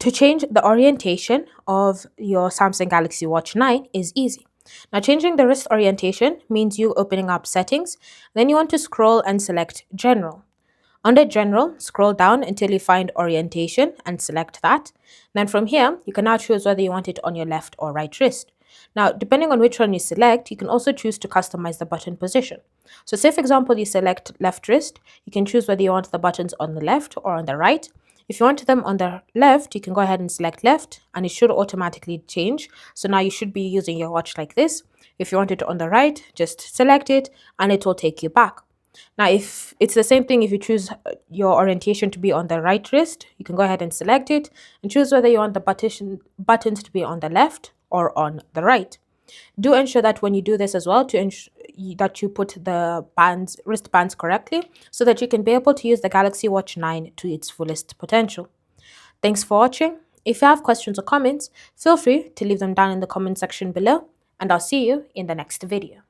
To change the orientation of your Samsung Galaxy Watch 9 is easy. Now, changing the wrist orientation means you opening up settings, then you want to scroll and select General. Under General, scroll down until you find Orientation and select that. Then from here, you can now choose whether you want it on your left or right wrist. Now, depending on which one you select, you can also choose to customize the button position. So say, for example, you select left wrist, you can choose whether you want the buttons on the left or on the right. If you want them on the left, you can go ahead and select left and it should automatically change. So now you should be using your watch like this. If you want it on the right, just select it and it will take you back. Now, if it's the same thing, if you choose your orientation to be on the right wrist, you can go ahead and select it and choose whether you want the buttons to be on the left or on the right. Do ensure that when you do this as well, to ensure that you put the wristbands correctly so that you can be able to use the Galaxy Watch 9 to its fullest potential. Thanks for watching. If you have questions or comments, feel free to leave them down in the comment section below, and I'll see you in the next video.